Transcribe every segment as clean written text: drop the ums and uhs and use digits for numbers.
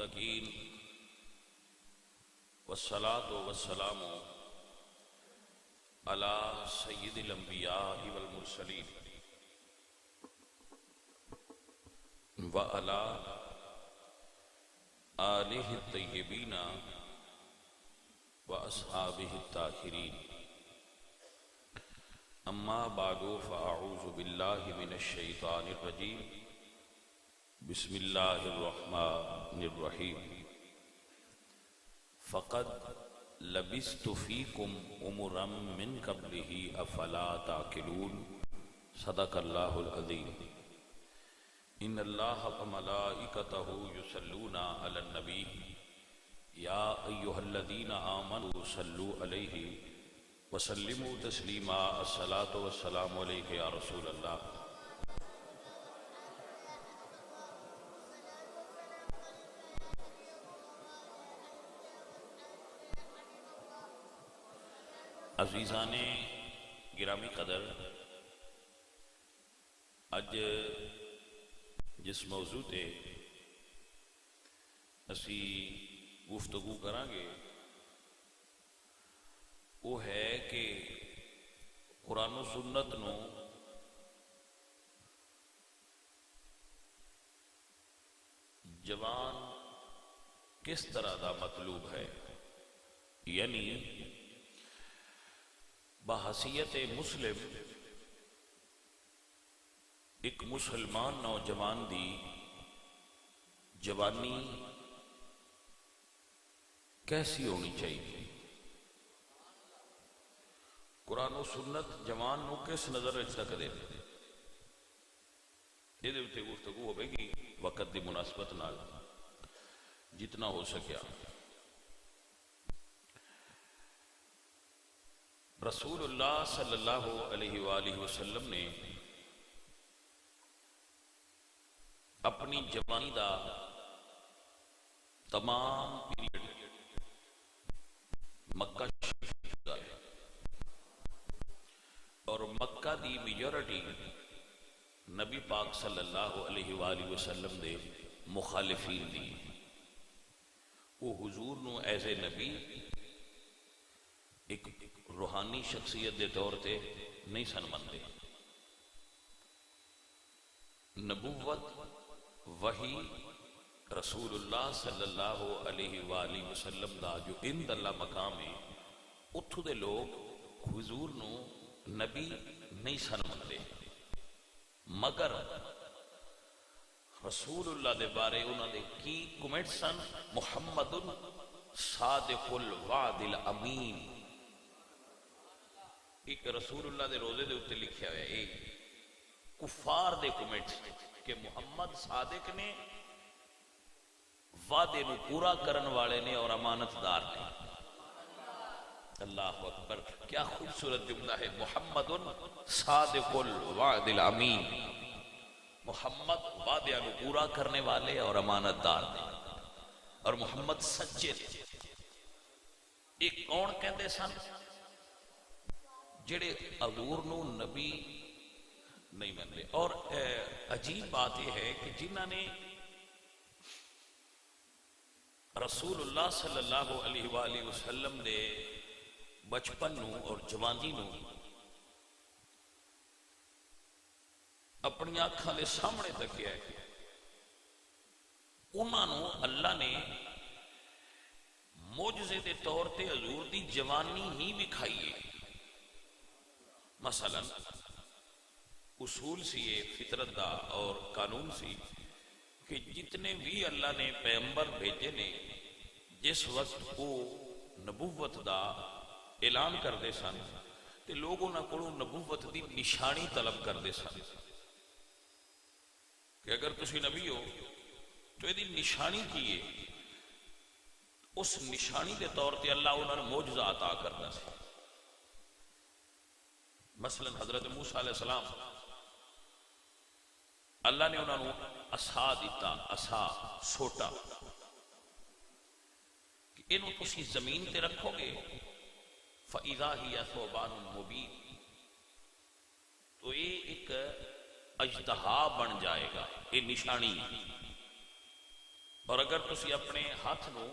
المتقين والصلاة والسلام على سيد الأنبياء والمرسلين وعلى آلہ الطیبین وأصحابہ الطاہرین اما بعد فاعوذ باللہ من الشیطان الرجیم بسم اللہ الرحمن الرحیم فقد لبثت فیکم عمرا من قبلہ افلا تعقلون صدق اللہ العظیم ان اللہ وملائکتہ یصلون علی النبی یا ایہا الذین آمنوا صلوا علیہ وسلموا تسلیما الصلاۃ والسلام علیک یا رسول اللہ۔ عزیزان گرامی قدر، اج جس موضوع تے اسی گفتگو کریں گے وہ ہے کہ قرآن و سنت نو جوان کس طرح دا مطلوب ہے، یعنی بحیثیت مسلم ایک مسلمان نوجوان دی جوانی کیسی ہونی چاہیے، قرآن و سنت جوان نو کس نظر رکھ دے، یہ دے گفتگو ہوئے گی وقت دی مناسبت نال جتنا ہو سکیا۔ رسول اللہ صلی اللہ علیہ وآلہ وسلم نے اپنی جوانی دا تمام پیریڈ مکہ شریف دا اور مکہ دی میجورٹی نبی پاک صلی اللہ علیہ وآلہ وسلم دے مخالفین دی، وہ حضور نو ایز اے نبی ایک روحانی شخصیت دے طور تے نہیں سن مندے۔ نبوت وحی رسول اللہ صلی اللہ علیہ وآلہ وسلم دا جو اند اللہ مقام ہے، اتھو دے لوگ حضور نو نبی نہیں سن مندے، مگر رسول اللہ دے بارے انہوں نے کی کمنٹ سن، محمد صادق الوعد الامین۔ ایک رسول اللہ دے روزے دے اتنے لکھیا ہوئے ایک کفار دے کمنٹ کہ محمد صادق نے، وعدے نو پورا کرن والے نے اور امانت دار نے۔ اللہ اکبر، کیا خوبصورت جملہ ہے، محمد صادق الوعد الامین، محمد وعدے نو پورا کرنے والے اور امانت دار نے، اور محمد سچے تھے۔ ایک کون کہندے سن؟ جڑے حضور نو نبی نہیں مانتے۔ اور عجیب بات یہ ہے کہ جنہاں نے رسول اللہ صلی اللہ علیہ وآلہ وسلم دے بچپن نو اور جوانی نو اپنی آنکھاں دے سامنے تکیا ہے، انہاں نو اللہ نے معجزے دے طور تے حضور دی جوانی ہی دکھائی ہے۔ مثلا اصول سی یہ فطرت دا اور قانون سی کہ جتنے بھی اللہ نے پیغمبر بھیجے نے، جس وقت وہ نبوت دا اعلان کردے سن تے لوگ انہاں کولوں نبوت دی نشانی طلب کردے سن کہ اگر تسی نبی ہو تو یہ دی نشانی کی ہے، اس نشانی دے طور تے اللہ انہاں نے معجزہ عطا کرنا سی۔ مثلا حضرت موسیٰ علیہ السلام، اللہ نے انہوں نے عصا دیتا، عصا سوٹا، کہ انہوں تسی زمین تے رکھو گے فَإِذَا هِيَ ثُوبَانٌ مُبِينٌ، تو یہ ایک اژدہا بن جائے گا، یہ نشانی۔ اور اگر تسی اپنے ہاتھ نو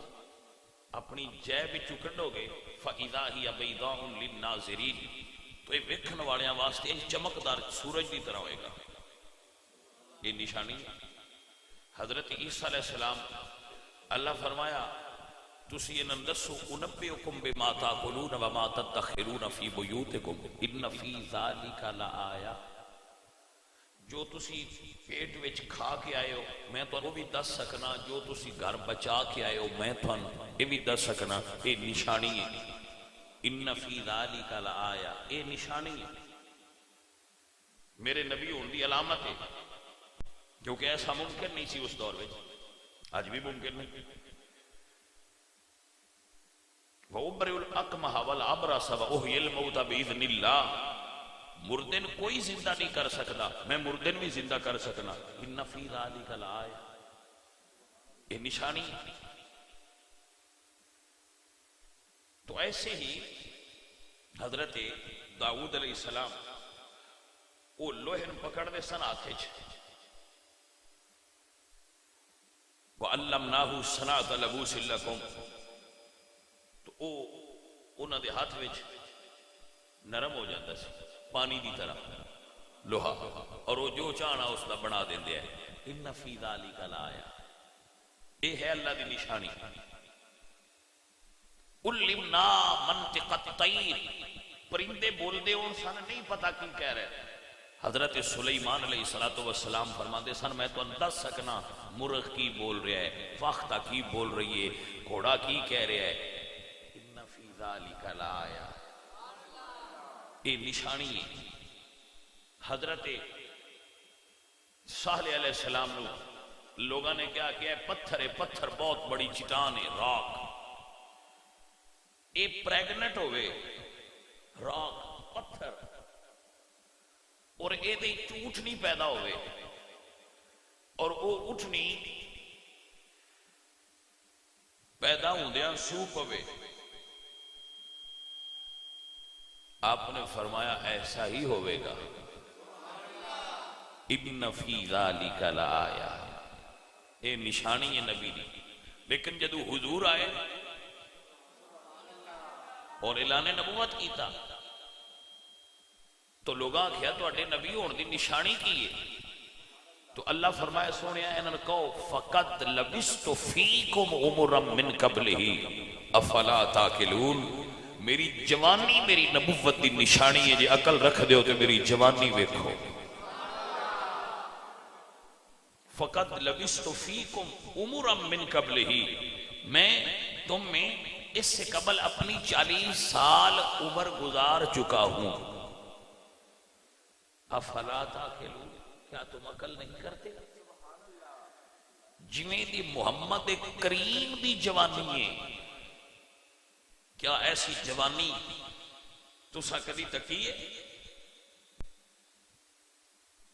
اپنی جیب وچوں کڈو گے فَإِذَا هِيَ بَيْضَاءٌ لِلنَّاظِرِينَ تو یہ ویکھن والےاں واسطے چمکدار سورج دی طرح ہوئے گا. یہ نشانی حضرت عیسیٰ علیہ السلام اللہ فرمایا تسی انہاں دسو انبئکم بما تاکلون وما تدخرون فی بیوتکم ان فی ذالک لآیہ جو تسی پیٹ وچ کھا کے آئے ہو میں تو وہ بھی دس سکنا جو تسی گھر بچا کے آئے ہو میں تو یہ بھی دس سکنا یہ نشانی ہے. ان فی ذالک لآیہ یہ نشانی ہے میرے نبی ہون دی علامت ہے کیونکہ ایسا ممکن نہیں سی اس دور میں آج بھی ممکن نہیں. وَأُبْرِئُ الْأَكْمَحَ وَالْأَبْرَصَ وَأُحْيِي الْمَوْتَ بِإِذْنِ اللَّهِ مردن کوئی زندہ نہیں کر سکتا میں مردن بھی زندہ کر سکنا. ان فی ذالک لآیہ یہ نشانی. تو ایسے ہی حضرت داؤد علیہ السلام وہ لوہن پکڑ دے سن ہاتھ وچ وَعَلَّمْنَاهُ صَنْعَةَ لَبُوسٍ لَكُمْ تو وہ انہاں دے ہاتھ وچ نرم ہو جاتا سی پانی دی طرح لوہا اور وہ جو چاہنا اس کا بنا دیندے ہیں. ان فی ذالک لآیہ یہ ہے اللہ دی نشانی. علمنا منطق الطیر پرندے بول دے ان سن نہیں پتا کی کہہ رہے. حضرت سلیمان علیہ السلام فرما دے سن میں تو دس سکنا مرغ کی بول رہا ہے فاختہ کی بول رہی ہے گھوڑا کی کہہ رہا ہے. ان فی ذالک لآیہ یہ نشانی ہے. حضرت صالح علیہ السلام نے لوگوں نے کیا کیا ہے پتھر ہے پتھر بہت بڑی چٹان ہے راک یہ پریگنٹ ہوئے راک پتھر اور یہ دے اٹھنی پیدا ہوئے اور وہ اٹھنی پیدا ہوندیاں سو پوے. آپ نے فرمایا ایسا ہی ہوئے گا. ان فی ذالک لآیہ یہ نشانی ہے نبی دی. لیکن جدو حضور آئے اور اعلان نبوت کیتا تو لوگاں کیا تو اٹھے نبی ہون دی نشانی کی ہے. تو اللہ فرمائے سونیا انہاں کہو فقد لبست فیکم عمرا من قبلہ افلا تاکلون میری جوانی میری نبوت دی نشانی ہے جی عقل رکھ دیو تو میری جوانی ویکھو. فقد لبست فیکم عمرا من قبلہ میں تم میں اس سے قبل اپنی 40 سال عمر گزار چکا ہوں. افلا تاکلون کیا تم عقل نہیں کرتے؟ جویں دی محمد کریم دی جوانی ہے کیا ایسی جوانی تسا کدی تکی ہے؟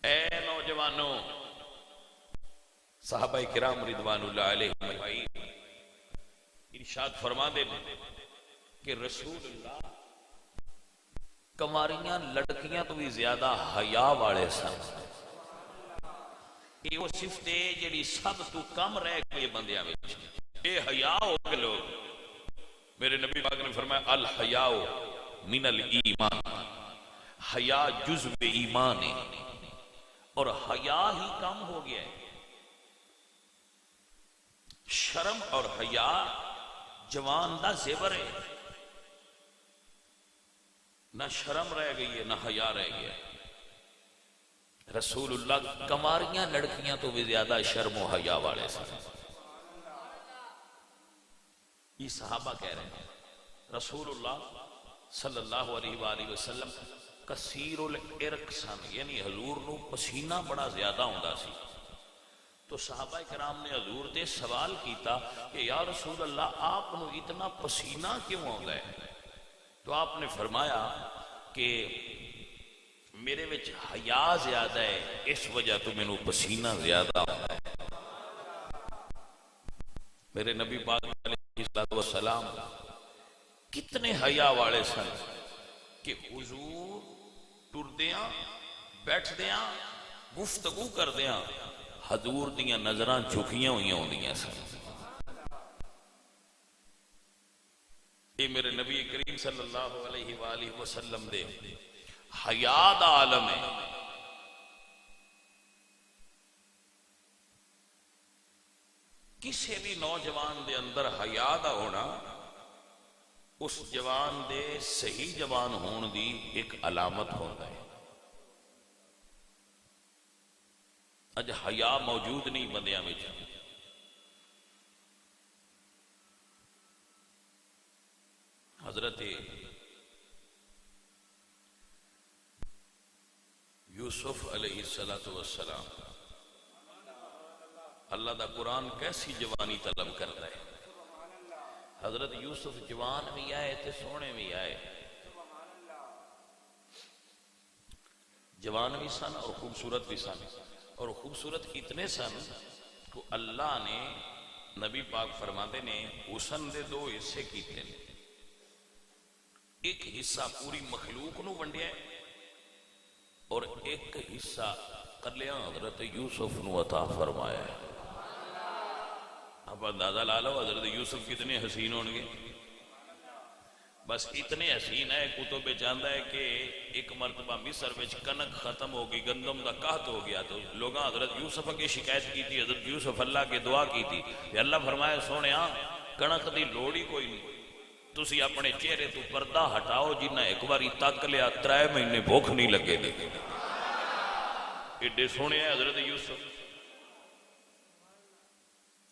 اے نوجوانوں صحابہ کرام رضوان اللہ علیہ مجمعین ارشاد فرما دے کہ رسول اللہ کماریاں لڑکیاں تو بھی زیادہ حیا والے سن. یہ وہ صفت ہے جڑی سب تو کم رہ گئی بندیاں وچ اے حیا ہو کے لوگ. میرے نبی پاک نے فرمایا الحیاء من الایمان حیا جزء ایمان ہے اور حیا ہی کم ہو گیا ہے. شرم اور حیا جوان دا زیور ہے نہ شرم رہ گئی ہے نہ حیا رہ گیا. رسول اللہ کماریاں لڑکیاں تو بھی زیادہ شرم و حیا والے سن. یہ صحابہ کہہ رہے ہیں رسول اللہ صلی اللہ علیہ وآلہ وسلم کثیر العرق سن یعنی حضور نو پسینہ بڑا زیادہ ہوندا سی. تو صحابہ کرام نے حضور تے سوال کیتا کہ یا رسول اللہ آپ نو اتنا پسینہ کیوں ہوندا ہے؟ تو آپ نے فرمایا کہ میرے وچ حیا زیادہ ہے اس وجہ تو میں نو پسینہ زیادہ ہوندا ہے. میرے نبی پاک علیہ السلام کتنے حیا والے سن کہ حضور ٹردیاں بیٹھدیاں گفتگو کردیاں حضور دیاں نظراں جھکیاں ہوئیاں ہوندیاں سن. یہ میرے نبی کریم صلی اللہ علیہ وآلہ وسلم دے حیا دا عالم ہے. کسی بھی نوجوان دے اندر حیا دا ہونا اس جوان دے صحیح جوان ہون دی ایک علامت ہوتا ہے. اج حیا موجود نہیں بندیاں وچ. حضرت یوسف علیہ السلام اللہ دا قرآن کیسی جوانی طلب کرتا ہے. حضرت یوسف جوان بھی آئے تے سونے بھی آئے, جوان بھی سن اور خوبصورت بھی سن. اور خوبصورت اتنے سن تو اللہ نے نبی پاک فرماتے نے حسن دے دو حصے کیتے ہیں. ایک حصہ پوری مخلوق نو ونڈیا ہے اور ایک حصہ کلیاں حضرت یوسف نو عطا فرمایا ہے. اب اندازہ لا لو حضرت یوسف کتنے حسین ہوں گے. بس اتنے حسین ہے کتب چاہتا ہے کہ ایک مرتبہ مصر وچ کنک ختم ہو گئی, گندم دا قحط ہو گیا تو لوگاں حضرت یوسف کی شکایت کی تھی. حضرت یوسف اللہ کے دعا کی تھی کہ اللہ فرمایا سونے کنک دی لوڑ ہی کوئی نہیں, تسی اپنے چہرے تو پردہ ہٹاؤ, جنہ ایک باری تک لیا 3 مہینے بھوک نہیں لگے دے. ایڈے سونے ہیں حضرت یوسف,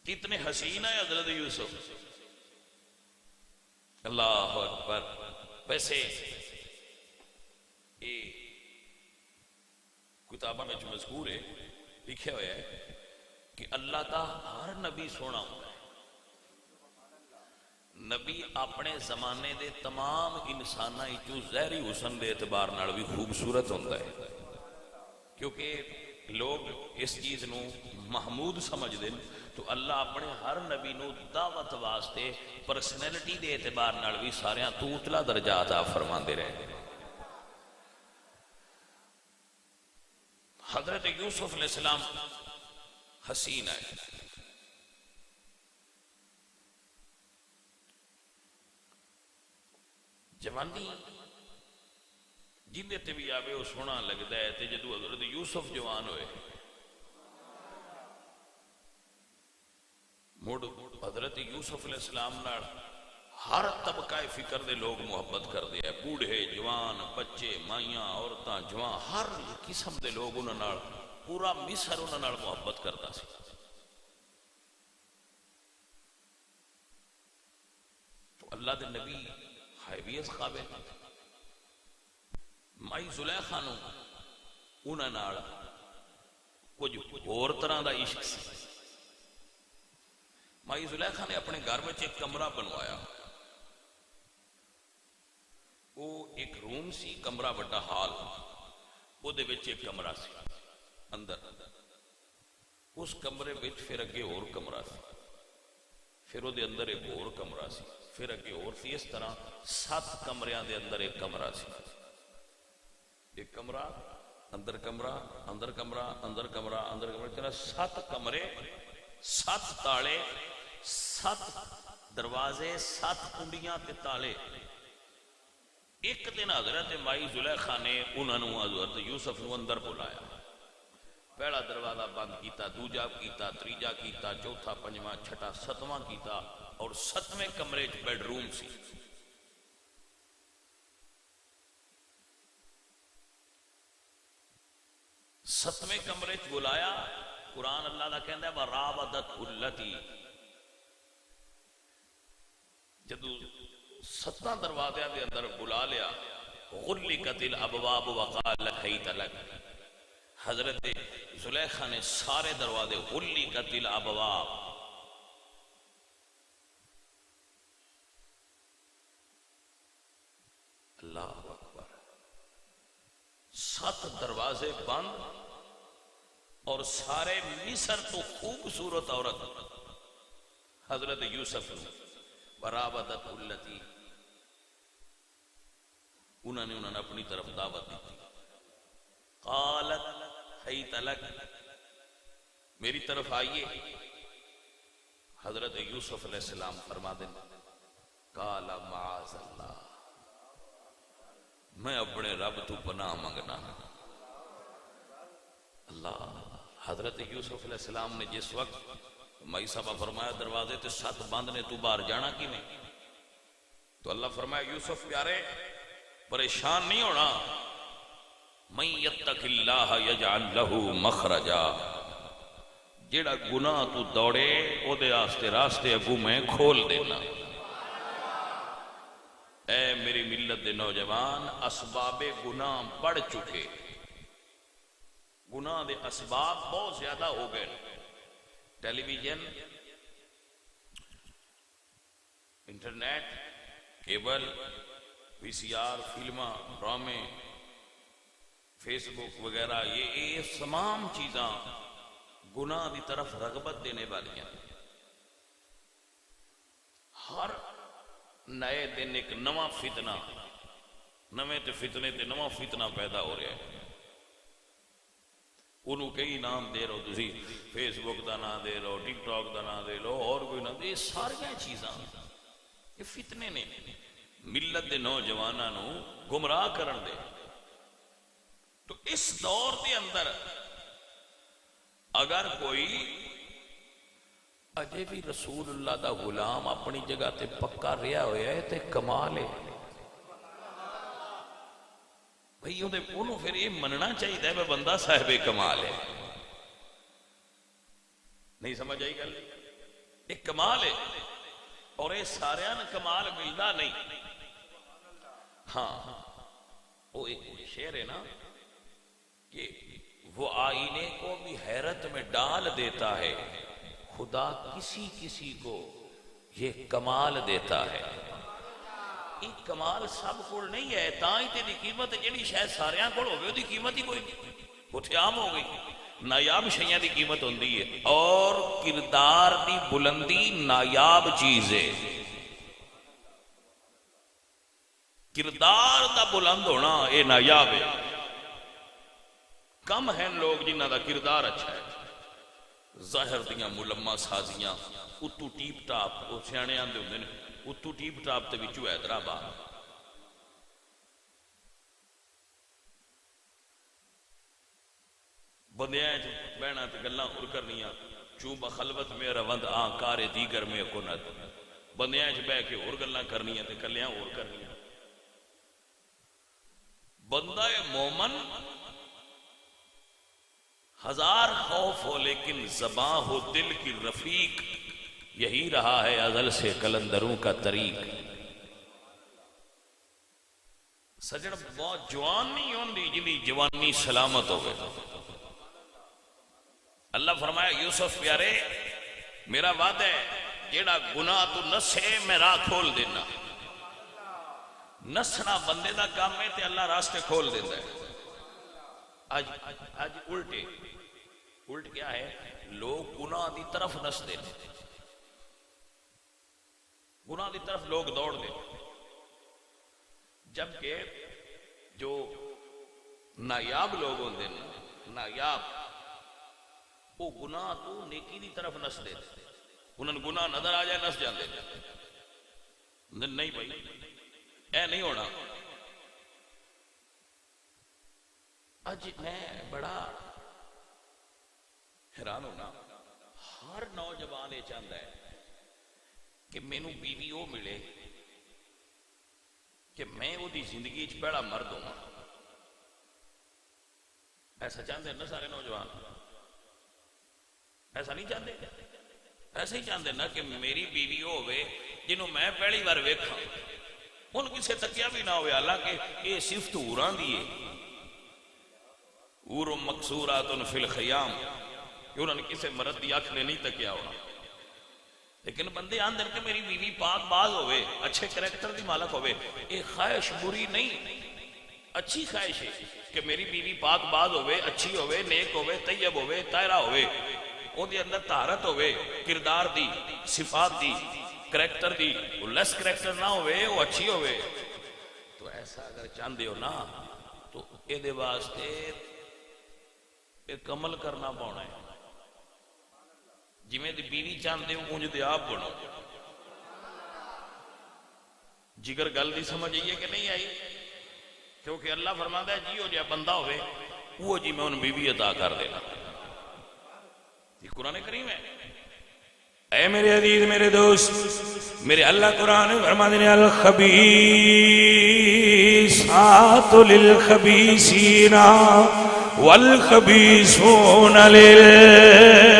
کتنے حسین ہے حضرت یوسف. اللہ اکبر. ویسے یہ کتابوں میں جو مذکور ہے لکھا ہوا ہے کہ اللہ کا ہر نبی سونا ہوتا ہے. نبی اپنے زمانے دے تمام انساناں وچوں ظاہری حسن دے اعتبار نال بھی خوبصورت ہوتا ہے, کیونکہ لوگ اس چیز نو محمود سمجھ دیں. تو اللہ اپنے ہر نبی نو دعوت واسطے پرسنالٹی دے اعتبار نال بھی ساریاں تو اتلا درجہ عطا فرماندے رہے. حضرت یوسف علیہ السلام حسین ہے. جوانی جندے تے بھی آوے وہ سونا لگتا ہے. تے جدو حضرت یوسف جوان ہوئے مڑ حضرت یوسف علیہ السلام نال ہر طبقہ فکر دے لوگ محبت کر دیا. بوڑھے جوان بچے مائیاں عورتاں جوان ہر قسم دے لوگ انہاں نال, پورا مصر انہاں نال محبت کرتا سی. تو اللہ دے نبی حیبیت قابل مائی زلیخا نو انہاں نال کچھ اور طرح دا عشق سی. مائی زلیخا نے اپنے گھر میں ایک کمرہ بنوایا. وہ ایک روم سی, کمرہ بڑا ہال, وہ دے وچ ایک کمرہ سی اندر. اس کمرے وچ پھر اگے اور کمرہ سی, پھر وہ دے اندر ایک اور کمرہ سی, پھر اگے اور سی. اس طرح 7 کمریاں دے اندر ایک کمرہ سی. ایک کمرہ اندر کمرہ اندر کمرہ اندر کمرہ اندر کمرہ, 7 کمرے 7 تالے 7 دروازے 7 کنڈیاں تے تالے. ایک دن حضرت مائی زلیخا نے انہوں نے حضرت یوسف نو اندر بلایا. پہلا دروازہ بند کیتا, دوجا کیتا, تریجا کیتا, چوتھا, پنجواں, چھٹا, 7واں کیتا. اور 7ویں کمرے چ بیڈ روم سی. ستویں کمرے چ بلایا. قرآن اللہ دا کہندا ہے وراودت التی, جدو 7 دروازے دے اندر بلا لیا. غلقت الابواب وقال حیت لک, حضرت زلیخا نے سارے دروازے غلقت الابواب, اللہ اکبر, 7 دروازے بند اور سارے مصر تو خوبصورت عورت حضرت یوسف وراودت التی, انہوں نے اپنی طرف دعوت دی. قالت حیت لک, میری طرف آئیے. حضرت یوسف علیہ السلام فرما دیں قال معاذ اللہ، میں اپنے رب تو پناہ منگنا. اللہ، حضرت یوسف علیہ السلام نے جس وقت مائی صاحبہ فرمایا دروازے تے سات بند نے تو باہر جانا کی نہیں، تو اللہ فرمایا یوسف پیارے پریشان نہیں ہونا، من یتق اللہ یجعل لہ مخرجا، جیڑا گناہ تو دوڑے او دے آستے راستے اگو میں کھول دینا. اے میری ملت دے نوجوان، اسباب گناہ بڑھ چکے، گناہ دے اسباب بہت زیادہ ہو گئے. ٹیلی ویژن، انٹرنیٹ، کیبل، وی سی آر، فلماں، ڈرامے، فیس بک وغیرہ، یہ تمام چیزاں گناہ دی طرف رغبت دینے والی ہیں. ہر نئے دن ایک نواں فتنہ، نویں تے فتنے تے نواں فتنہ پیدا ہو رہا ہے. انہوں کئی نام دے رہو، تسی فیس بک دا نام دے رہو، ٹک ٹاک دا نام دے لو، اور کوئی نام دے، یہ ساری چیزاں یہ فتنے نے ملت دے نوجواناں نو گمراہ کرن دے. تو اس دور دے اندر اگر کوئی اجے بھی رسول اللہ دا غلام اپنی جگہ تے پکا رہا ہویا ہے تے کمال ہے بھئی. انہوں پھر یہ مننا چاہیے ہے میں بندہ صاحب کمال ہے. نہیں سمجھ آئی گل؟ ایک کمال ہے اور یہ سارے کمال ملتا نہیں. ہاں وہ ایک شعر ہے نا کہ وہ آئینے کو بھی حیرت میں ڈال دیتا ہے، خدا کسی کسی کو یہ کمال دیتا ہے. ایک کمال سب کو نہیں ہے، تاں ہی تیری قیمت جڑی شاید ساریاں کو ہوگی وہ دی قیمت ہی کوئی نہیں، اتھے عام ہو گئی. نایاب شیاں دی قیمت ہوندی ہے اور کردار دی بلندی نایاب چیز ہے. کردار دا بلند ہونا یہ نایاب ہے. کم ہیں لوگ جنہ دا کردار اچھا ہے. ظاہر دیاں ملمہ سازیاں اتو ٹیپ ٹاپ، وہ سیانے آندے ہوندے نے اتو ٹیپ ٹاپ تے وچوں حیدرآباد. بندیاں بہنا تے گلاں اور کرنیاں، چوں بخلوت میں روند کار دیگر میں کند. بندیاں بہ کے اور گلاں کرنیاں تے کلیاں اور کرنیاں. بندہ مومن ہزار خوف ہو لیکن زباں ہو دل کی رفیق، یہی رہا ہے ازل سے کلندروں کا طریق. سجن بہت جوان نہیں ہوندی جنہی جوانی سلامت ہو گئے. اللہ فرمایا یوسف پیارے میرا وعدہ ہے جیڑا گناہ تو نسے میں راہ کھول دینا. نسنا بندے دا کام ہے تے اللہ راستے کھول دیتا ہے. آج الٹ کیا ہے، لوگ گناہ دی طرف نس دے، گناہ دی طرف لوگ دوڑ دے، جبکہ جو نایاب لوگ ہوندے ہیں، نایاب وہ گناہ تو نیکی دی طرف نس دے. انہوں نے گناہ نظر آ جائے نس جاندے. نہیں بھائی اے نہیں ہونا. اج میں بڑا حیران ہونا، ہر نوجوان یہ چاہتا ہے کہ مینو بیوی وہ ملے کہ میں وہ دی زندگی پہلا مرد ہوں. ایسا چاہتے ہیں نا سارے نوجوان؟ ایسا نہیں چاہتے؟ ایسا ہی چاہتے نا کہ میری بیوی وہ ہوئے جنہوں میں پہلی بار ویکھاں، ان کسے تکیا بھی نہ ہوئے. حالانکہ یہ صفت حوراں دی ہے، حور مقصورات فی الخیام، کہ انہوں نے کسے مرد دی آنکھ نے نہیں تکیا ہونا. لیکن بندے آندر کہ میری بیوی پاک باز ہوئے، اچھے کریکٹر دی مالک ہوئے. ایک خواہش بری نہیں، اچھی خواہش ہے کہ میری بیوی پاک باز ہوئے، اچھی ہوئے، نیک ہوئے، طیب ہوئے، طاہرہ ہوئے، وہ دی اندر طہارت ہوئے، کردار دی، صفات دی، کریکٹر دی، وہ لیس کریکٹر نہ ہوئے، وہ اچھی ہوئے. تو ایسا اگر چاندے ہو نا تو یہ دے واسطے ایک عمل کرنا پاؤنا ہے. جویں دی بیوی چاہتے ہو انج دے آپ بنو. جگر گل دی سمجھ آئی ہے کہ نہیں آئی؟ کیونکہ اللہ فرماتا ہے جی ہو جا بندہ ہوئے وہ جی میں ان بیوی عطا کر دینا. یہ قرآن کریم ہے. اے میرے عزیز میرے دوست میرے اللہ قرآن فرماتے ہیں الخبیثات للخبیثین والخبیثون للخبیثات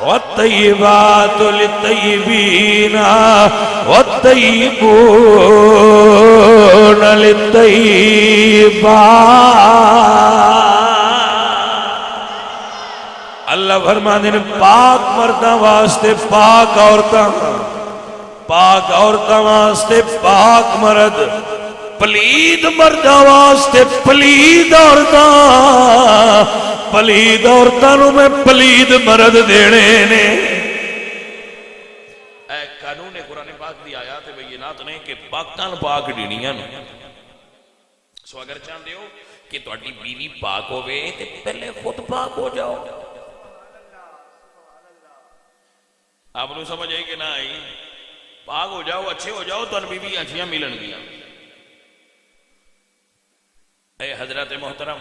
والطیبات للطیبین والطیبون للطیبات. اللہ فرماتے ہیں پاک مرداں واسطے پاک عورتاں، پاک عورتاں واسطے پاک مرد، پلید مرداں واسطے پلید عورتاں، پلید عورتاں نو میں پلید مرد دینے نے. اے قانون قرآن پاک دی آیات بینات نے کہ پاکاں پاک ڈینیاں نے. سو اگر چاہتے ہو کہ تہاڈی بیوی پاک ہوے تے پہلے خود پاک ہو جاؤ. آپ نے سمجھ آئی کہ نہ آئی؟ پاک ہو جاؤ، اچھے ہو جاؤ تو بیوی اچھیاں ملن گیا. اے حضرت محترم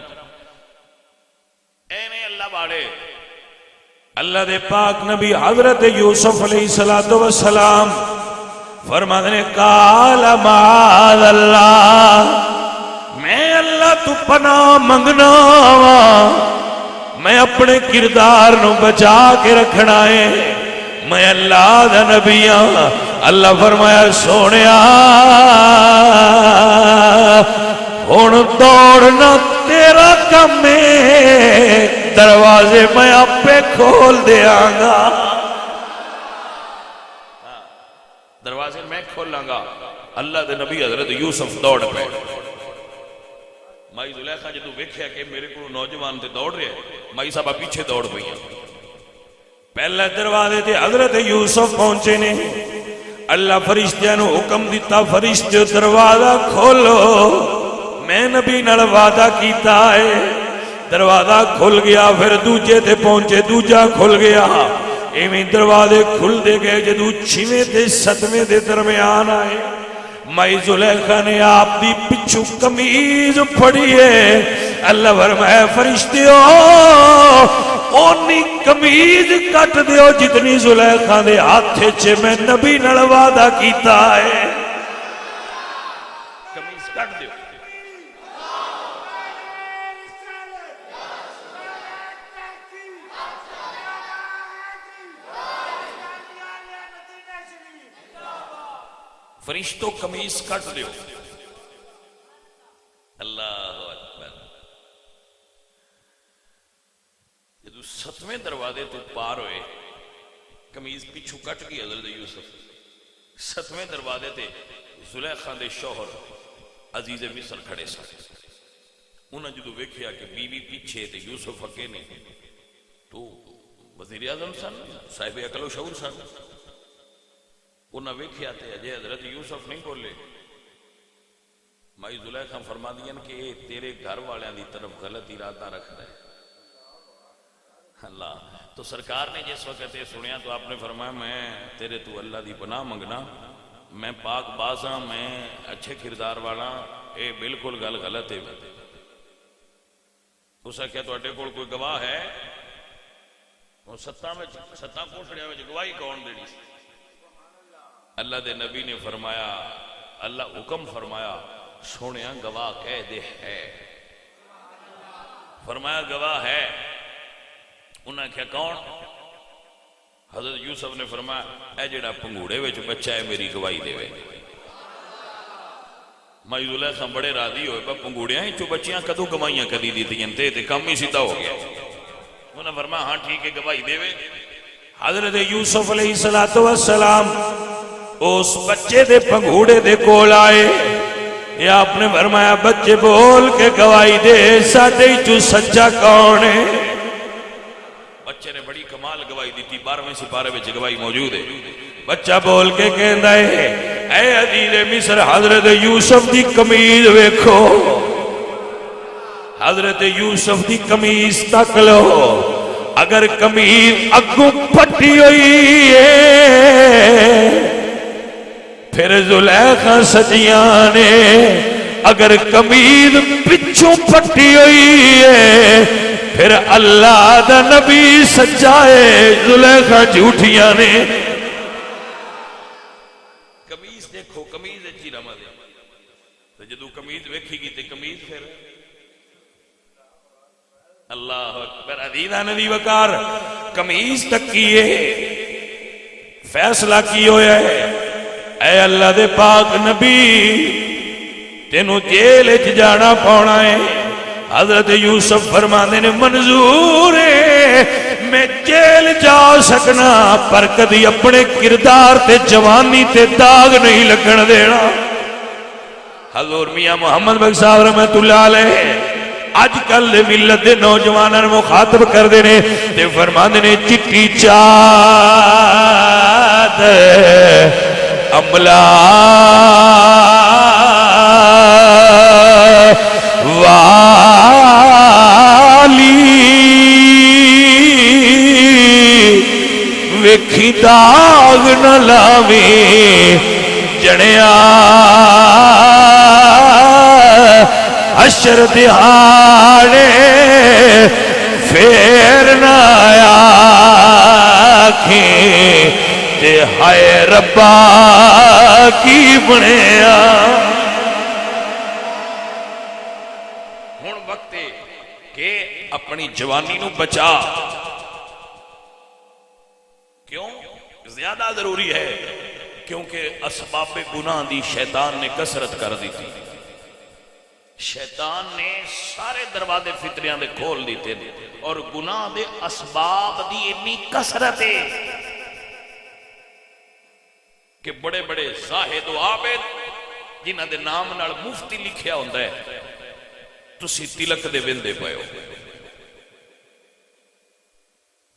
اے نے اللہ باڑے اللہ دے پاک نبی حضرت یوسف علیہ السلام فرماتے ہیں قال معاذ اللہ، میں اللہ تو پناہ منگنا وا، میں اپنے کردار نو بچا کے رکھنا ہے، میں اللہ دا نبی ہاں. اللہ فرمایا سونیا ہن دوڑنا تیرا کم ہے، دروازے میں آپ کھول دیاں گا. دروازے میں کھولاں گا. اللہ دے نبی حضرت یوسف دوڑ پے. مائی زلیخا جدو ویکھیا کہ میرے کو نوجوان تے دوڑ رہے مائی صاحبہ پیچھے دوڑ پئی. پہلے دروازے تے حضرت یوسف پہنچے نے. اللہ فرشتیاں نو حکم دیتا فرشتے دروازہ کھولو، میں نبی نال وعدہ کیتا ہے. دروازہ کھل گیا، پھر دوجے تے پہنچے دوجا کھل گیا. ایویں دروازے کھل دے گئے. جدو 6ویں تے 7ویں دے درمیان آئے مائی زلیخا نے آپ دی پچھو قمیض پھڑی ہے. اللہ فرمایا فرشتیو اونی قمیض کٹ دیو جتنی زلیخا دے ہاتھ چ میں نبی نال وعدہ کیتا ہے. قمیض کٹ دیو. فرشتوں قمیض کٹ دیو. اللہ اکبر. جدو 7ویں دروازے تو پار ہوئے قمیض پیچھو کٹ گئی حضرت یوسف. 7ویں دروازے تے زلیخا دے شوہر عزیز مصر کھڑے سن. انہاں جدو ویکھیا کہ بیوی پیچھے تے یوسف اگے نے تو وزیر اعظم سن، صاحب عقل و شعور سن. انہاں ویکھیا تے اجے حضرت یوسف نہیں بولے. مائی زلیخا فرما دیا کہ تیرے گھر والیاں دی طرف غلط ارادہ رکھتا ہے. اللہ تو سرکار نے جس وقت یہ سنیا تو آپ نے فرمایا میں تیرے تو اللہ دی پناہ منگنا، میں پاک باز ہاں، میں اچھے کردار والا. اے بالکل گل غلط ہے. اس کیا تواڈے کول کوئی گواہ ہے؟ ستاں کوٹڑیاں وچ گواہی کون دینی؟ اللہ دے نبی نے فرمایا، اللہ حکم فرمایا سونیا گواہ کہہ دے ہے. فرمایا گواہ ہے. انہاں کیا کون؟ حضرت یوسف نے فرمایا اے جڑا پنگوڑے وچ بچہ ہے میری گواہی دے وے. مائی زلیخا بڑے راضی ہوئے پر پنگوڑیاں ہی چو بچیاں کدو گواہیاں کدی دیتیاں تے کم ہی سیدھا ہو گیا. انہاں فرمایا ہاں ٹھیک ہے گواہی دے وے. حضرت یوسف علیہ السلام اس بچے دے پنگوڑے دے کول آئے. یا آپ نے فرمایا بچے بول کے گواہی دے ساڈے چو سچا کون ہے؟ بچے نے بڑی کمال گواہی دیتی. 12ویں سپارے وچ گواہی موجود ہے. بچہ بول کے کہندا ہے اے عزیز مصر حضرت یوسف دی قمیض ویکھو، حضرت یوسف دی قمیض تک لو، اگر قمیض اگوں پھٹی ہوئی ہے پھر زلیخا سجیاں نے، اگر قمیض پچھوں پھٹی ہوئی ہے پھر اللہ دا نبی سچائے، زلیخا جھوٹیاں نے۔ قمیض دیکھو، قمیض اچھی رما دے تو جدو قمیض ویکھی گی تے قمیض پھر اللہ اکبر۔ عزیزاں نبی وقار قمیض تک کیے فیصلہ کی ہویا ہے، اے اللہ دے پاک نبی تینوں جیل وچ جانا پانا ہے۔ حضرت یوسف فرماندے نے منظور ہے میں جیل جا سکنا پر کدی اپنے کردار تے جوانی تے داغ نہیں لگن دینا۔ حضور میاں محمد بخش صاحب رحمۃ اللہ علیہ اج کل ملت دے نوجواناں نوں مخاطب کردے نے تے فرماندے نے چٹی چادر عملہ والی ویکھی داغ نہ لاویں جڑیا حشر دہاڑے پھر نہ آکھیں تے ہائے ربا کی بنیا۔ ہن وقت ہے کہ اپنی جوانی نو بچا، کیوں زیادہ ضروری ہے؟ کیونکہ اسباب گناہ دی شیطان نے کثرت کر دی تھی، شیطان نے سارے دروازے فطریاں دے کھول دیتے ہیں اور گناہ دے اسباب دی اتنی کثرت ہے کہ بڑے بڑے زاہد و عابد جنہاں دے نام نال مفتی لکھیا ہوندا ہے تسی تلک دے ویندے پئے ہو،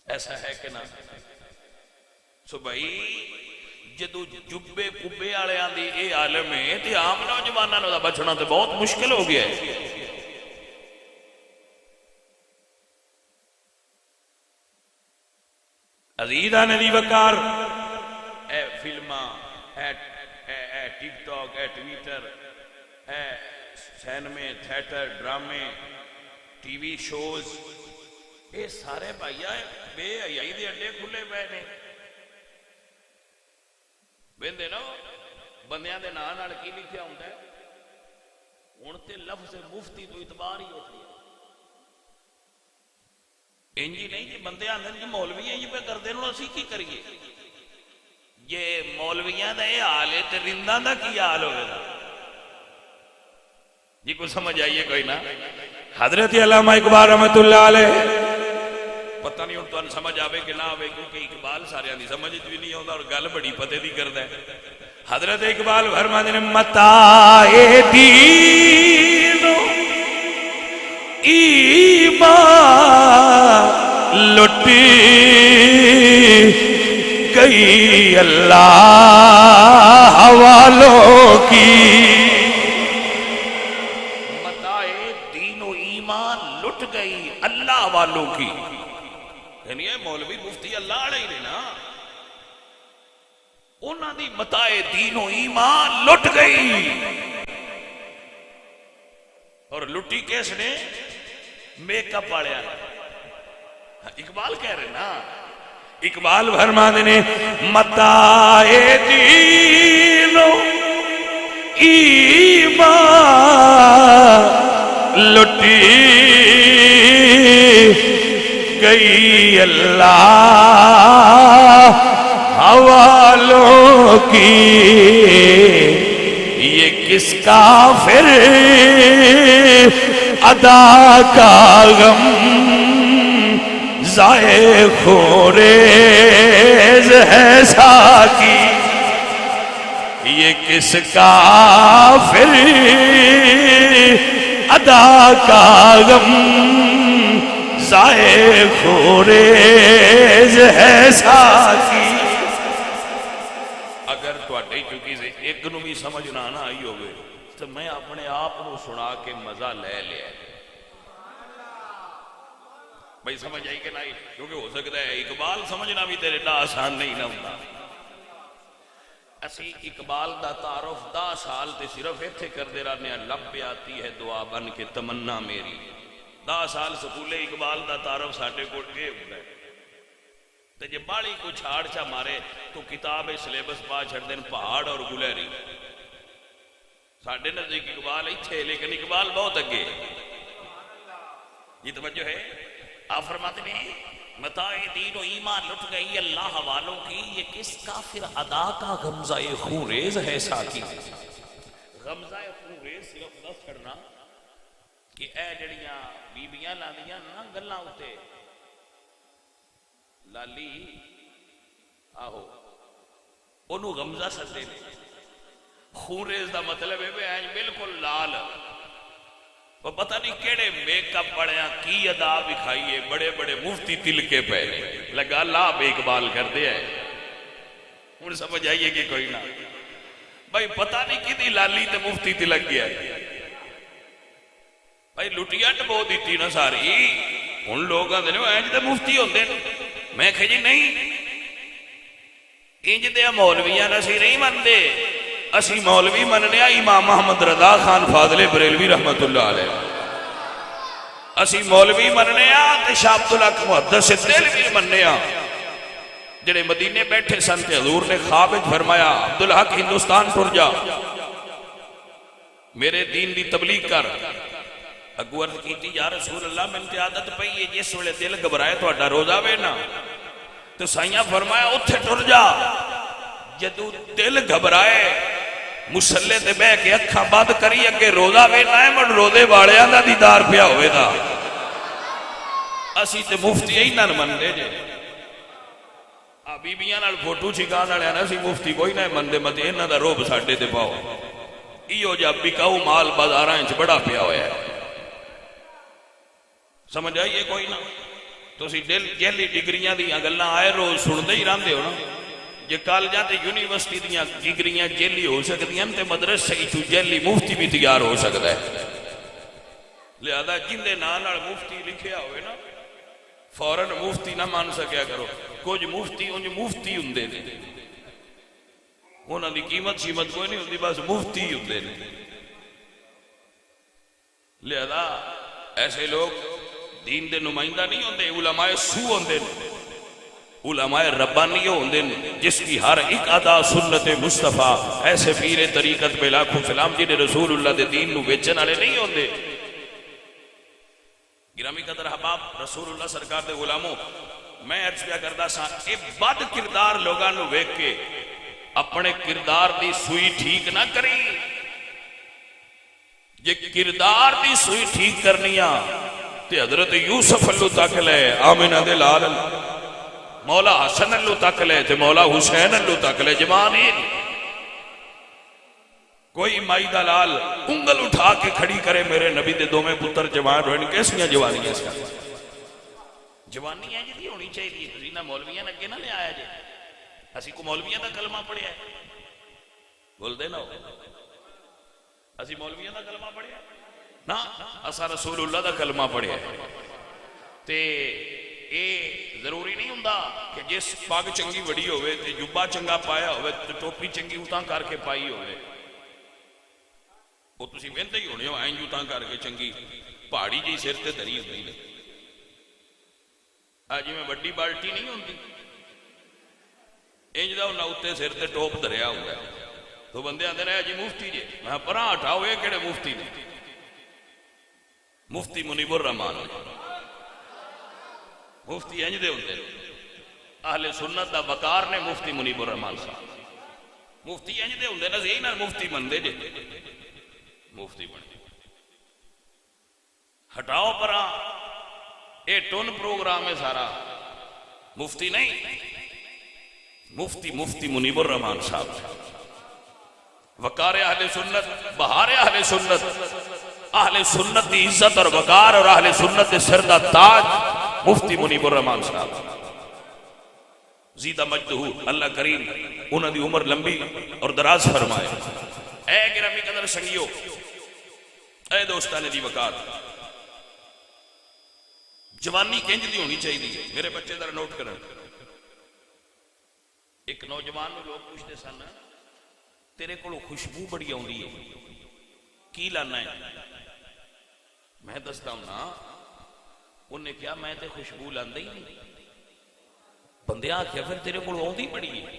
ایسا ہے کہ نہ؟ سو بھائی جدو جبے کبے والے دی اے عالم ہے تے عام نوجواناں دا بچنا تے بہت مشکل ہو گیا ہے۔ عزیزاں نبی وقار اے فلماں، اے ٹک ٹاک، اے ٹویٹر، اے سینمے، تھیٹر، ڈرامے، ٹی وی شوز، اے سارے بھائیا بے حیائی دے اڈے کھلے پے نے۔ ویندے نا بندیاں دے نام نال کی لکھیا ہوندا ہے، ہن تے لفظ مفتی تو اعتبار ہی ہوتی ہے۔ انجی نہیں جی بندے آندے جی مولوی انجی پہ کردے نو اسی کی کریے؟ یہ مولویاں دا یہ حال ہے تے رنداں دا کی حال ہوئے گا؟ جی کو سمجھ آئیے کوئی نا؟ حضرت علامہ اقبال رحمت اللہ علیہ، پتہ نہیں ان تو سمجھ آوے کہ نہ آوے کیونکہ اقبال سارے آنی سمجھ بھی نہیں ہوتا اور گل بڑی پتے دی کرتا ہے۔ حضرت اقبال فرماتے ہیں متاع دین و ایمان لٹی گئی اللہ والوں کی، متاع دین و ایمان لٹ گئی اللہ والوں کی، یعنی اے مولوی مفتی اللہ علیہ نے نا انہاں دی متاع دین و ایمان لٹ گئی، اور لٹی کیس نے؟ میک اپ والے اقبال کہہ رہے نا، اقبال فرماتے نے متاع دین و ایمان لٹی گئی اللہ حوالوں کی، یہ کس کافر ادا کا غم ضائع خوریز ہے ساکی، یہ کس کافر ادا کا غم ضائع خوریز ہے ساکی۔ اگر تواڈے تھوڑی چکی سے ایک نو بھی سمجھ نہ آئی ہوگی تو میں اپنے آپ کو سنا کے مزہ لے لیا بھائی سمجھ آئی کہ نہیں کیونکہ ہو سکتا ہے اقبال سمجھنا بھی تیرے ڈا آسان نہیں نہ ہوتا اسی اقبال دا تعارف 10 سال تے صرف ایتھے کردے رہنے لب پہ آتی ہے دعا بن کے تمنا میری 10 سال سکولے اقبال دا تعارف ساٹھے کوٹ کے ہوتا ہے تے جب باڑی کو چھاڑ چا مارے تو کتاب سلیبس پا چھڑ دیں پہاڑ اور گلیری ساڑھے نزدیک اقبال ہی تھے لیکن اقبال بہت اگے یہ توجہ ہے آپ فرماتے ہیں متاع دین و ایمان لٹ گئی اللہ والوں کی یہ کس کافر ادا کا غمزہ خون ریز ہے ساکی غمزہ خون ریز صرف نہ چھڑنا کہ اے جڑیاں بیبیاں لاندیاں نا گلاں ہوتے لالی آہو انہوں غمزہ سدے نے خون ریز دا مطلب ہے بے بالکل لال وہ پتہ نہیں کیڑے میک اپ پڑھیا کی ادا بکھائیے بڑے بڑے مفتی تل کے پہلے لگا لا بے اقبال کر دیا ہے ہوں سمجھ آئیے کہ کوئی نہ بھائی پتہ نہیں کتنی لالی تے مفتی تلک گیا بھائی لٹیاں بہت دیتی نا ساری ان لوگ آتے ہیں اینج تے مفتی ہوتے میں کہے جی نہیں انج دے مولویاں اسی نہیں مندے اسی مولوی مننے امام محمد رضا خان فاضل بریلوی رحمت اللہ علیہ اسی مولوی مننے تے شاہ عبدالحق محدث دہلوی مننے جڑے مدینے بیٹھے سن تے حضور نے خواب وچ فرمایا عبدالحق ہندوستان ٹر جا میرے دین دی تبلیغ کر اگو عرض کیتی یا رسول اللہ میں تے عادت پئی ہے جس ویلے دل گھبرائے تہاڈا روزہ وے نا تو سائیاں فرمایا اوتھے ٹر جا جدو دل گھبرائے مسلے تے بہ کے اکھاں بند کری اگے روزہ وینا ہے مڑ روزے والیاں دا دیدار پیا ہوئے دا اسی تے مفتی ہی نہ مندے جے بیبیاں نال فوٹو چھکان والے نا اسی مفتی کوئی نہ مندے مت انہاں دا روب ساڈے تے پاؤ ایو جا بکاؤ مال بازاراں وچ بڑا پیا ہویا ہے سمجھ آئیے کوئی نہ تسی جیلی ڈگریاں دیاں گلاں آئے روز سندے ہی رہندے ہو نا جے کالجاں تے یونیورسٹی دیاں ڈگریاں جیلی ہو سکدیاں تے مدرسے چ جیلی مفتی بھی تیار ہو سکدا ہے لہذا جن دے نام نال مفتی لکھیا ہوئے نا فوراً مفتی نہ مان سکیا کرو کچھ مفتی انج مفتی ہوندے نے انہاں دی قیمت شیمت کوئی نہیں ہوندی بس مفتی ہوندے نے لہذا ایسے لوگ دین دے نمائندہ نہیں ہوندے علماء سو ہوندے علماء ربانی ہوندے جس کی ہر ایک ادا سنت مصطفیٰ ایسے پیر طریقت پہ لاکھوں سلام جنہیں رسول اللہ دے دین نو بیچن والے نہیں ہوندے گرامی قدر احباب رسول اللہ سرکار دے غلاموں میں عرض کیا کردا سا اے بد کردار لوگاں نو ویکھ کے اپنے کردار دی سوئی ٹھیک نہ کری یہ کردار دی سوئی ٹھیک کرنیاں تے حضرت یوسف اللہ تک لے آمنہ دے لال مولا حسن اللہ تک لے تے مولا حسین اللہ تک لے جوانی کوئی مائی دلال انگل اٹھا کے کھڑی کرے میرے نبی دے دو میں پتر جوان روئن کیسیاں جوانیاں سے جوانی ہے جی ہونی چاہیے تجینہ مولویاں نگے نہ لے آیا جی اسی کو مولویاں دا کلمہ پڑھیا ہے بول دے نا ہو اسی مولویاں دا کلمہ پڑھیا ہے نا اسا رسول اللہ دا کلمہ پڑھیا ہے تے اے ضروری نہیں ہوندہ کہ جس پاگ چنگی وڑی ہوئے تے جبہ چنگا پایا ہوئے تے ٹوپی چنگی اتاں کر کے پائی ہوئے وہ تسی وینتے ہی ہونے ہو آئیں جو اتاں کر کے چنگی پہاڑی جی سر تے دری ہوئی لے آجی میں بڑی بالٹی نہیں ہوندی انج دا انہاں اتے سر تے ٹوپ دریا ہوگا تو بندے آندے رہے جی مفتی جی میں پرہاں اٹھاؤ یہ کڑے مفتی نے مفتی منیب الرحمان مفتی انج دے ہوندے اہل سنت دا وقار نے مفتی منیب الرحمان صاحب مفتی انج دے ہوندے نا یہی نہ مفتی بندے جے مفتی بندے ہٹاؤ پرا اے ٹون پروگرام ہے سارا مفتی نہیں مفتی منیب الرحمان صاحب وقار اہل سنت بہار اہل سنت اہل سنت دی عزت اور وقار اور اہل سنت دے سر دا تاج مفتی منیب الرحمان صاحب زیدہ مجدہ، اللہ کریم انہوں دی عمر لمبی اور دراز فرمائے۔ اے گرامی قدر سنگیو، اے دوستان دی وقار، جوانی کنج دی ہونی چاہیے۔ میرے بچے ذرا نوٹ کریں، ایک نوجوان لوگ پوچھتے سن تیرے کو خوشبو بڑی آتی ہے کی لانا ہے؟ میں دستا ہوں نا، انہیں کیا میں تے خوشبو لاندہ ہی نہیں۔ بندے آکھیا پھر تیرے کو آتی بڑی ہے؟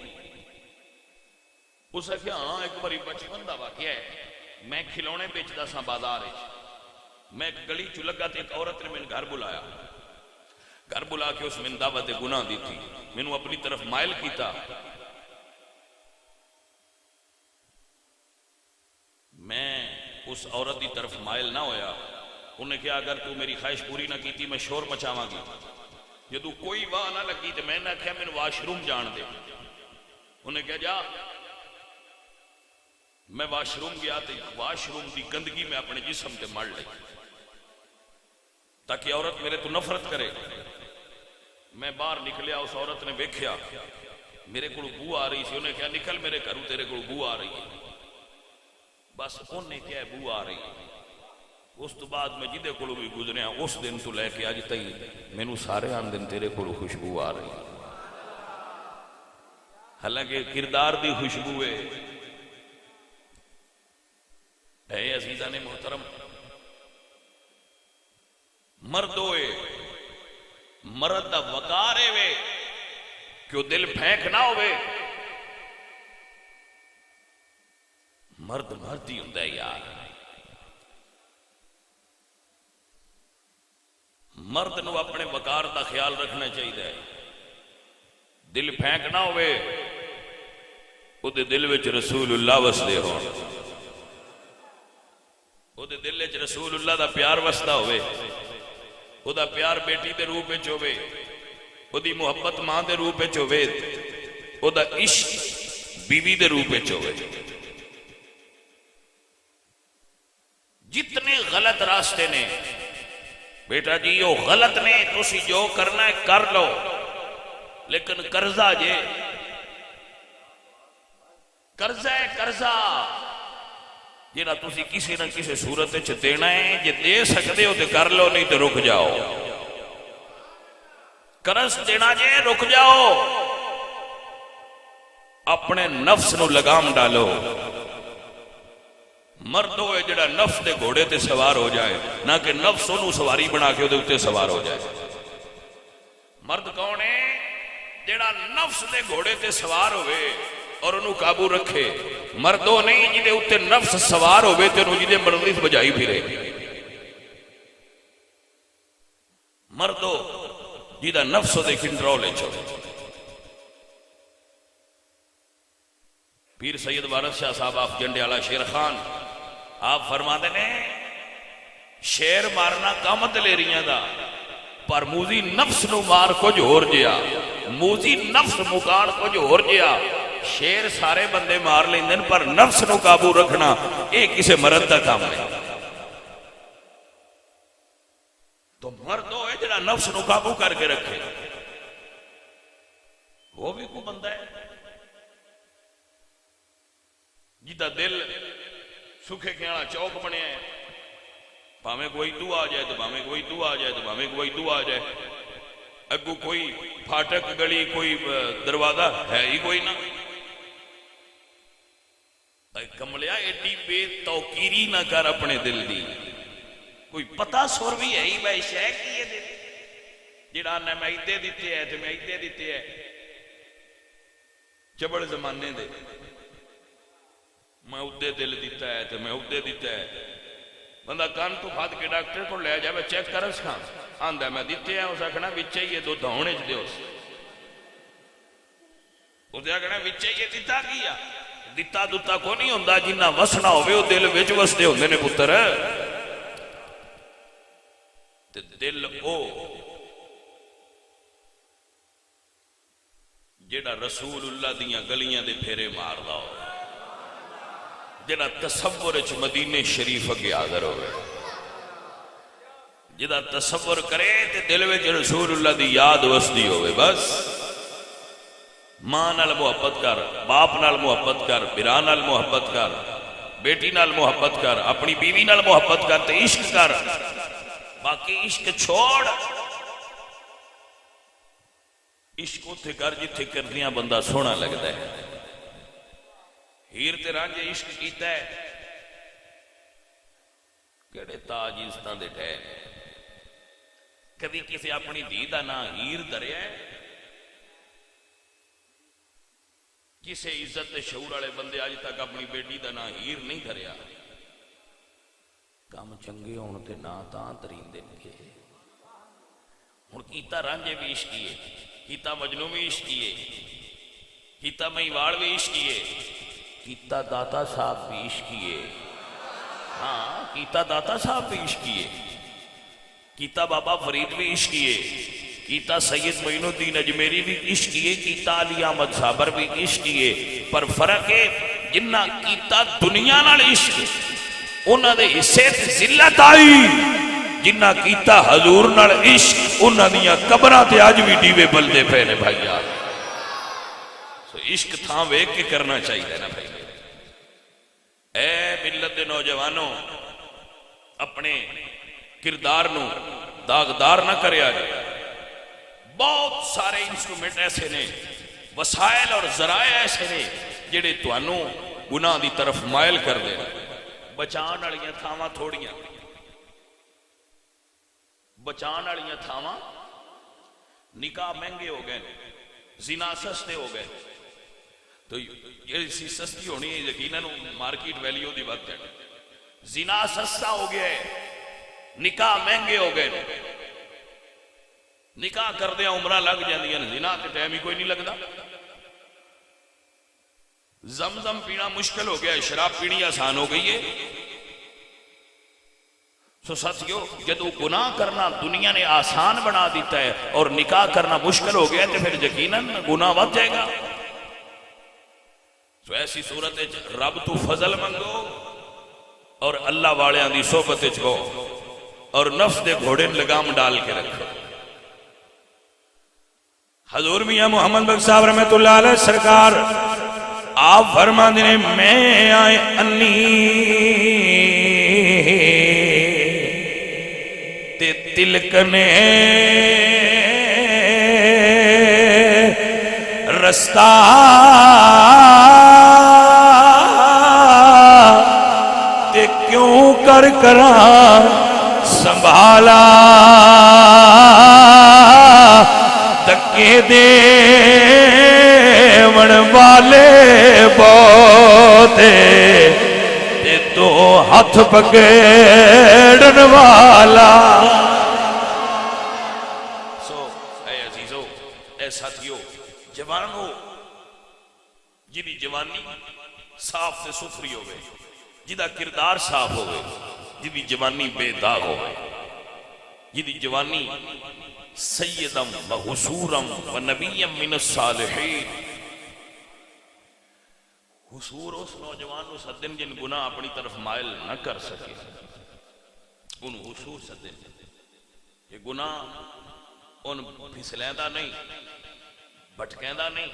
اس نے کہا ہاں ایک باری بچپن دا واقعہ ہے، میں کھلونے بیچدا سا بازار وچ، میں ایک گلی چ لگا تے ایک عورت نے مینوں گھر بلایا، گھر بلا کے اس میں دعوت گناہ دی تھی، مینوں اپنی طرف مائل کیتا۔ میں اس عورت کی طرف مائل نہ ہویا، انہیں کہا اگر تو میری خواہش پوری نہ کیتی میں شور مچاواں گی۔ جدو کوئی واہ نہ لگی تو میں نے کہا میں واش روم جان دے، انہیں کہا جا۔ میں واش روم گیا تو واش روم دی گندگی میں اپنے جسم تے مڑ لی تاکہ عورت میرے تو نفرت کرے۔ میں باہر نکلیا، اس عورت نے ویکھیا میرے کو بو آ رہی سی، انہیں کہا نکل میرے گھروں تیرے کو بو آ رہی ہے۔ بس انہیں کیا بو آ رہی ہے۔ اس تو بعد میں جدے کو بھی گزریا اس دن تو لے کے اج تئی مینوں سارے آن دن تیرے کو خوشبو آ رہی ہے، حالانکہ کردار دی خوشبو ہے۔ اے عزیزان محترم، مرد ہوئے مرد دا وقار ہے وے کہ وہ دل پھینک نہ ہوئے۔ مرد مرد ہی ہوندا ہے یار، مرد نو اپنے وقار دا خیال رکھنا چاہیے، دل پھینک نہ ہوئے، او دے دل وچ رسول اللہ وسدے ہو، او دے دل وچ رسول اللہ دا پیار وسدا ہوئے، او دا پیار بیٹی دے روپ وچ ہوئے، او دی محبت ماں دے روپ وچ ہوئے، او دا عشق بیوی دے روپ وچ ہوئے۔ جتنے غلط راستے نے بیٹا جی وہ غلط نے، تسی جو کرنا ہے کر لو، لیکن قرضہ جے قرضہ ہے، قرضہ جینا تسی کسی نہ کسی صورت وچ دینا ہے، جے دے سکتے ہو تے کر لو، نہیں تے رک جاؤ۔ قرض دینا جے رک جاؤ، اپنے نفس نو لگام ڈالو۔ مرد ہوئے جڑا نفس دے گھوڑے تے سوار ہو جائے، نہ کہ نفس انہوں سواری بنا کے ادھے سوار ہو جائے۔ مرد کون ہے؟ جڑا نفس دے گھوڑے تے سوار ہوئے اور انہوں قابو رکھے۔ مردوں نہیں جنہیں اتنے نفس سوار ہوئے تے انہوں جنہیں مرضی بجائی پھرے۔ مردوں جنہیں نفس دے کنٹرول ہے چھوڑے۔ پیر سید وارث شاہ صاحب آپ جنڈے والا شیر خان آپ فرما دینے شیر مارنا کامت لے رہی دا، پر موزی نفس نو مار کچھ ہور جیا، موزی نفس مکان کچھ ہور جیا۔ شیر سارے بندے مار لیندن پر نفس نو قابو رکھنا ایک کسے مرد دا کام ہے۔ تو مرد ہوئے جنہا نفس نو قابو کر کے رکھے، وہ بھی کوئی بندہ ہے جیتا دل سکھے کھیانا چوک بنے ہیں، پاہمیں کوئی تو آ جائے تو پاہمیں کوئی تو آ جائے تو پاہمیں کوئی تو آ جائے، اگو کوئی پھاٹک گلی کوئی دروازہ ہے ہی کوئی نہ۔ کملیا ایڈی بے توقیری نہ کر اپنے دل دی، کوئی پتہ سور بھی ہے ہی بھائی شے کی ہے دل جڑا نے میں ایدے دیتے ہے تو میں ایدے دیتے ہے، چبڑ زمانے دے میں ادھے دل دیتا ہے تو میں ادھے دیتا ہے۔ بندہ کان تو بھاد کے ڈاکٹر کو لے جائے میں چیک کر اس کھاں آندہ میں دیتے ہیں، اسے کہنا بچے یہ دو دھونے جدے اسے کہنا بچے یہ دیتا کیا دیتا دوتا کو نہیں ہوندہ جنہ وسنا ہوئے وہ دل وچ وستے ہوندے نے پتر دل او جیڑا رسول اللہ دیاں گلیاں دے پھیرے مار داؤ، جڑا تصور اچھ مدینہ شریف کے آدھر ہوئے، جڑا تصور کرے تے دل وچ رسول اللہ دی یاد وسدی ہوئے، بس ماں نال محبت کر، باپ نال محبت کر، بھرا نال محبت کر، بیٹی نال محبت کر، اپنی بیوی نال محبت کر تے عشق کر، باقی عشق چھوڑ۔ عشق اتھے کر جتھے کردیاں بندہ سونا لگتا ہے۔ ہیر تے رانجھے عشق کیتا ہے، کیڑے تاج عزتاں دے ٹھہر، کبھی کسی اپنی دھی دا نا ہیر دریا ہے؟ کسی عزت تے شعور والے بندے اج تک اپنی بیٹی دا نا ہیر نہیں دھریا۔ کام چنگے ہون تے نا تاں ترین دن کے ہن کیتا رانجھے بھی عشق کیے، کیتا مجنوں بھی عشق کیے، کیتا مہیوال بھی عشق کیے، کیتا داتا صاحب بھی عشق کیے، ہاں کیتا داتا صاحب بھی عشق کیے، کیتا بابا فرید بھی عشق کیے، کیتا سید معین الدین اجمیری بھی عشق کیے، کیتا علی احمد صابر بھی عشق کیے، پر فرق ہے جنہ کیتا دنیا نال عشق انہاں دے حصے تے ذلت آئی، جنہ کیتا حضور نال عشق انہاں دیاں قبراں تے اج بھی دیوے بلدے پے نے بھائی یار۔ سو عشق تھاں ویکھ کے کرنا چاہیے نا بھائی۔ اے ملت دے نوجوانوں، اپنے کردار نو داغدار نہ کریا جائے۔ بہت سارے انسٹرومنٹ ایسے نے، وسائل اور ذرائع ایسے نے جڑے تانوں گناہ دی طرف مائل کر دے۔ بچان والیاں تھاواں تھوڑیاں، بچان والیاں تھاواں، نکاح مہنگے ہو گئے، زنا سستے ہو گئے، تو یہ سستی ہونی ہے یقیناً مارکیٹ ویلیو دی وقت ہے۔ زنا سستا ہو گیا ہے، نکاح مہنگے ہو گئے، نکاح کر دیا عمرہ لگ جاندیاں، زنا تے ٹائم ہی کوئی نہیں لگتا۔ زمزم پینا مشکل ہو گیا ہے، شراب پینی آسان ہو گئی ہے۔ سو ساتھیو، جدو گناہ کرنا دنیا نے آسان بنا دیتا ہے اور نکاح کرنا مشکل ہو گیا ہے تو پھر یقیناً گناہ بڑھ جائے گا۔ تو ایسی صورت رب تو فضل منگو اور اللہ والیاں دی صحبت چو اور نفس دے گھوڑے لگام ڈال کے رکھو۔ حضور میاں محمد بخش صاحب رحمت اللہ علیہ سرکار آپ فرما دینے میں آئے انی تے تلکنے رستہ تے کیوں کر کراں سنبھالا دکے دے من والے بوتے تے تو ہاتھ پکڑن والا۔ سو اے عزیزو، اے ساتھیو، جوان ہو جی جوانی صاف تے ستھری ہوئے، جدا کردار صاف ہوئے، جی جوانی بے داغ ہوئے، جی جوانی سیدم و حسورم و نبیم من الصالحین۔ حسور اس نوجوان کو سدن جن گناہ اپنی طرف مائل نہ کر سکے، ان حسور سدن یہ گناہ ان پھسلیندہ نہیں، بھٹکیندہ نہیں،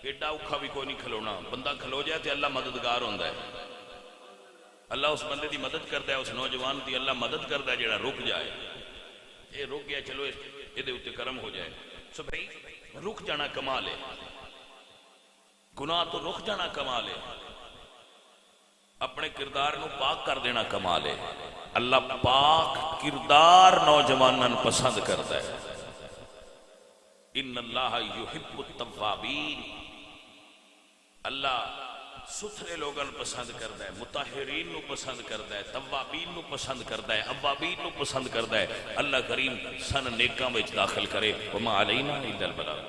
ایڈا اوکھا بھی کوئی نہیں کھلونا۔ بندہ کھلو جائے تو اللہ مددگار ہوندہ ہے، اللہ اس بندے دی مدد کرتا ہے، اس نوجوان دی اللہ مدد کرتا ہے جڑا رک جائے۔ یہ رک گیا، چلو یہ دے اتے کرم ہو جائے۔ سو بھائی رک جانا کمال ہے، گناہ تو رک جانا کمال ہے، اپنے کردار نو پاک کر دینا کمال ہے۔ اللہ پاک کردار نوجوانن پسند کرتا ہے۔ ان اللہ یحب التوابین، اللہ ستھرے لوگن پسند کرتا ہے، مطہرین نو پسند کرتا ہے، توابین نو پسند کرتا ہے، اوابین نو پسند کرتا ہے۔ اللہ کریم سن نیکاں وچ داخل کرے۔ وما علینا الا البلاغ۔